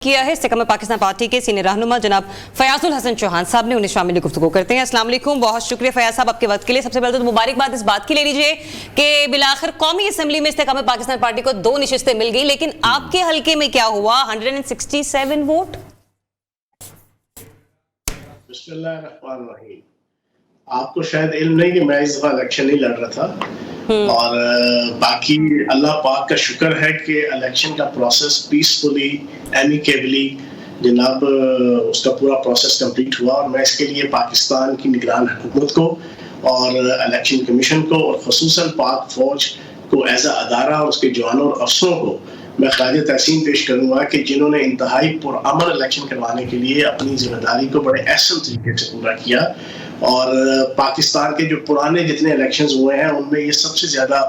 کیا ہے استحکام پاکستان پارٹی کے سینئر رہنما جناب فیاض الحسن چوہان صاحب نے، انہیں شامل گفتگو کرتے ہیں۔ السلام علیکم، بہت شکریہ فیاض صاحب آپ کے وقت کے لیے۔ سب سے پہلے تو مبارکباد اس بات کی لے لیجئے کہ بالآخر قومی اسمبلی میں استحکام پاکستان پارٹی کو 2 نشستیں مل گئی، لیکن آپ کے حلقے میں کیا ہوا؟ 167 ووٹ۔ بسم اللہ الرحمن الرحیم۔ آپ کو شاید علم نہیں کہ میں اس دفعہ الیکشن نہیں لڑ رہا تھا، اور باقی اللہ پاک کا شکر ہے کہ الیکشن کا پروسیس پیسفلی ایمیکیبلی جناب اس کا پورا پروسیس کمپلیٹ ہوا، اور میں اس کے لیے پاکستان کی نگران حکومت کو اور الیکشن کمیشن کو اور خصوصاً پاک فوج کو ایز اے ادارہ اور اس کے جوانوں اور افسروں کو میں خراج تحسین پیش کروں گا کہ جنہوں نے انتہائی پرامن الیکشن کروانے کے لیے اپنی ذمہ داری کو بڑے احسن طریقے سے پورا کیا، اور پاکستان کے جو پرانے جتنے الیکشنز ہوئے ہیں ان میں یہ سب سے زیادہ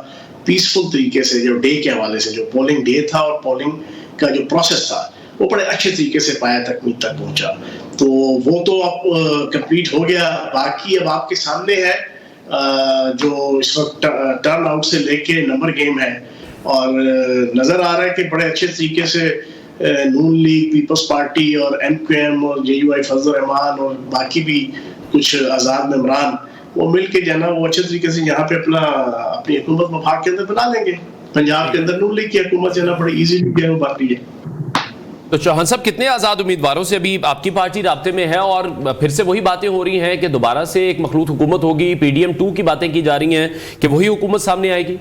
پیسفل طریقے سے، جو ڈے کے حوالے سے جو پولنگ ڈے تھا اور پولنگ کا جو پروسیس تھا وہ بڑے اچھے طریقے سے پایا تکمیل تک پہنچا، تو وہ تو اب کمپلیٹ ہو گیا۔ باقی اب آپ کے سامنے ہے جو اس وقت ٹرن آؤٹ سے لے کے نمبر گیم ہے، اور نظر آ رہا ہے کہ بڑے اچھے طریقے سے نون لیگ، پیپلز پارٹی اور ایم کیو ایم اور جے یو آئی فضل الرحمان اور باقی بھی کچھ آزاد ممبران وہ مل کے جو ہے نا وہ اچھے طریقے سے یہاں پہ اپنی حکومت وفاق کے اندر بنا لیں گے۔ پنجاب کے اندر نون لیگ کی حکومت جو ہے نا بڑی ایزیلی جو ہے وہ بات ہے۔ تو چوہان صاحب کتنے آزاد امیدواروں سے ابھی آپ کی پارٹی رابطے میں ہے، اور پھر سے وہی باتیں ہو رہی ہیں کہ دوبارہ سے ایک مخلوط حکومت ہوگی، پی ڈی ایم 2 کی باتیں کی جا رہی ہیں کہ وہی حکومت سامنے آئے گی؟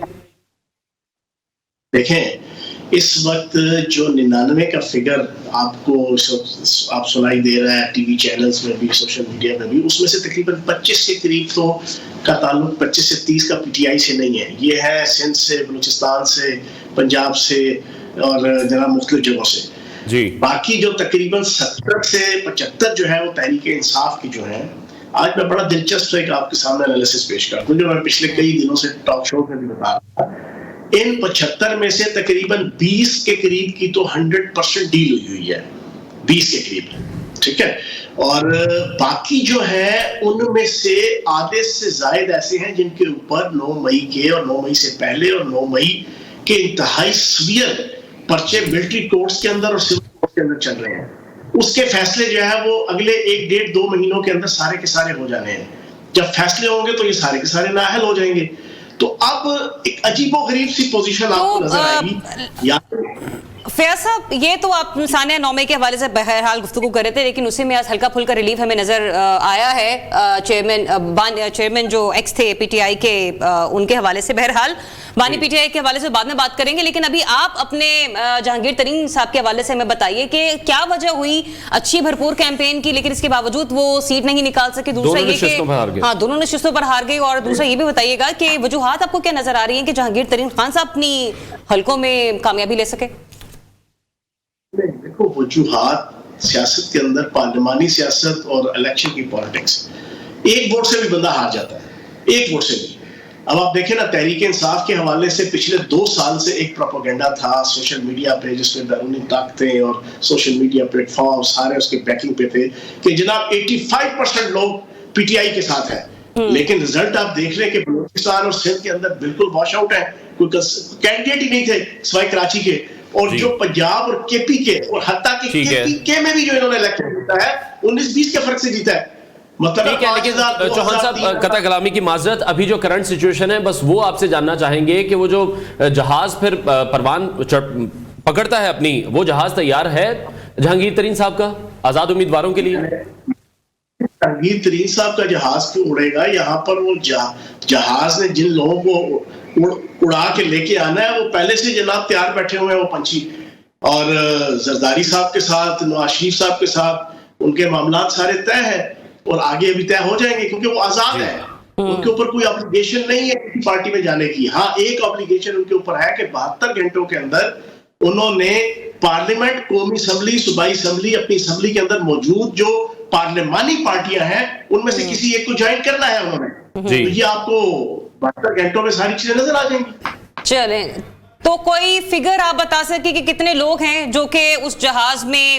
دیکھیں اس وقت جو 99 کا فگر آپ کو آپ سنائی دے رہا ہے ٹی وی چینلز میں بھی، سوشل میڈیا میں بھی، اس میں سے تقریباً 25 کے قریب تو کا تعلق 25 سے 30 کا پی ٹی آئی سے نہیں ہے، یہ ہے سندھ سے، بلوچستان سے، پنجاب سے اور جناب مختلف جگہوں سے جی۔ باقی جو تقریباً 70 سے 75 جو ہے وہ تحریک انصاف کی جو ہے۔ آج میں بڑا دلچسپ ہے کہ آپ کے سامنے انالیسس پیش کرتا ہوں، جو میں پچھلے کئی دنوں سے ٹاک شو میں بھی بتا رہا تھا۔ ان 75 میں سے تقریباً 20 کے قریب کی تو 100% ڈیل ہوئی ہے، 20 کے قریب، ٹھیک ہے، اور باقی جو ہے ان میں سے آدھے سے زائد ایسے ہیں جن کے اوپر 9 مئی کے اور 9 مئی سے پہلے اور 9 مئی کے انتہائی سویر پرچے ملٹری کورٹس کے اندر اور سول کورٹ کے اندر چل رہے ہیں۔ اس کے فیصلے جو ہے وہ اگلے 1 ڈیڑھ 2 مہینوں کے اندر سارے کے سارے ہو جانے ہیں۔ جب فیصلے ہوں گے تو یہ سارے کے سارے نااہل ہو جائیں گے، تو اب ایک عجیب و غریب سی پوزیشن آپ کو نظر آئے گی۔ فیاض صاحب یہ تو آپ ثانیہ 9 مئی کے حوالے سے بہرحال گفتگو کر رہے تھے، لیکن اسی میں آج ہلکا پھلکا ریلیف ہمیں نظر آیا ہے چیئرمین جو ایکس تھے پی ٹی آئی کے، ان کے حوالے سے، بہرحال بانی پی ٹی آئی کے حوالے سے بعد میں بات کریں گے، لیکن ابھی آپ اپنے جہانگیر ترین صاحب کے حوالے سے ہمیں بتائیے کہ کیا وجہ ہوئی اچھی بھرپور کیمپین کی لیکن اس کے باوجود وہ سیٹ نہیں نکال سکے؟ دوسرا یہ کہ ہاں دونوں نشستوں پر ہار گئی، اور دوسرا یہ بھی بتائیے گا کہ وجوہات آپ کو کیا نظر آ رہی ہیں کہ جہانگیر ترین خان صاحب اپنی حلقوں میں کامیابی لے سکے؟ دیکھو وجوہات سیاست کے اندر، پارلیمانی سیاست اور الیکشن کی پالیٹکس، ایک ووٹ سے بھی بندہ ہار جاتا ہے، ایک ووٹ سے بھی۔ اب آپ دیکھیں نا تحریک انصاف کے حوالے سے پچھلے 2 سال سے ایک پروپیگنڈا تھا سوشل میڈیا پہ، جس میں بیرونی طاقتیں اور سوشل میڈیا پلیٹ فارم سارے اس کے بیکنگ پہ تھے کہ جناب 85% لوگ پی ٹی آئی کے ساتھ ہیں، لیکن رزلٹ آپ دیکھ رہے کہ بلوچستان اور سندھ کے اندر بالکل واش آؤٹ ہے، کوئی کینڈیڈیٹ ہی نہیں تھے سوائے کراچی کے، اور جو پنجاب اور کے پی کے اور حتیٰ کہ کے پی کے میں بھی جو انہوں نے الیکشن جیتا ہے 19-20 کے فرق سے جیتا ہے۔ ٹھیک ہے، لیکن چوہان صاحب قطع کلامی کی معذرت، ابھی جو کرنٹ سچویشن ہے بس وہ آپ سے جاننا چاہیں گے کہ وہ جو جہاز پھر پروان پکڑتا ہے اپنی، وہ جہاز تیار ہے جہانگیر ترین صاحب کا آزاد امیدواروں کے لیے؟ جہانگیر ترین صاحب کا جہاز کیوں اڑے گا؟ یہاں پر وہ جہاز نے جن لوگوں کو اڑا کے لے کے آنا ہے وہ پہلے سے جناب تیار بیٹھے ہوئے ہیں، وہ پنچھی، اور زرداری صاحب کے ساتھ، نواز شریف صاحب کے ساتھ ان کے معاملات سارے طے ہیں، اور آگے ابھی طے ہو جائیں گے کیونکہ وہ آزاد ہیں، ان کے اوپر کوئی اپلیکیشن نہیں ہے کسی پارٹی میں جانے کی۔ ہاں ایک اپلیکیشن ان کے اوپر ہے کہ 72 گھنٹوں کے اندر انہوں نے پارلیمنٹ، قومی اسمبلی، صوبائی اسمبلی، اپنی اسمبلی کے اندر موجود جو پارلیمانی پارٹیاں ہیں ان میں سے کسی ایک کو جوائن کرنا ہے انہوں نے، تو یہ آپ کو 72 گھنٹوں میں ساری چیزیں نظر آ جائیں گی۔ چلیں تو کوئی فگر آپ بتا سکیں کہ کتنے لوگ ہیں جو کہ اس جہاز میں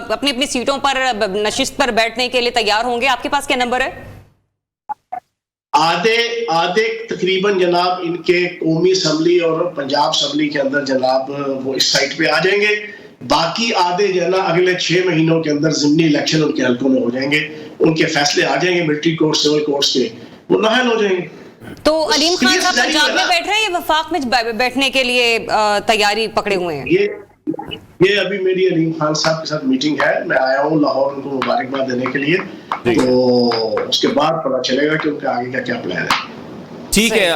اپنی اپنی سیٹوں پر نشست پر بیٹھنے کے لیے تیار ہوں گے؟ آپ کے پاس کیا نمبر ہے؟ آدھے تقریباً جناب ان کے قومی اسمبلی اور پنجاب اسمبلی کے اندر جناب وہ اس سائٹ پہ آ جائیں گے، باقی آدھے جو ہے نا اگلے 6 مہینوں کے اندر ضمنی الیکشن ان کے حلقوں میں ہو جائیں گے, ان کے فیصلے آ جائیں گے ملٹری کورٹ سول کورٹس کے, وہ نااہل ہو جائیں گے. تو علیم خان صاحب پنجاب میں بیٹھ رہے ہیں یا وفاق میں بیٹھنے کے لیے تیاری پکڑے ہوئے ہیں؟ یہ ابھی میری علیم خان صاحب کے ساتھ میٹنگ ہے, میں آیا ہوں لاہور ان کو مبارکباد دینے کے لیے, تو اس کے بعد پتہ چلے گا کہ ان کا آگے کا کیا پلان ہے. ٹھیک ہے.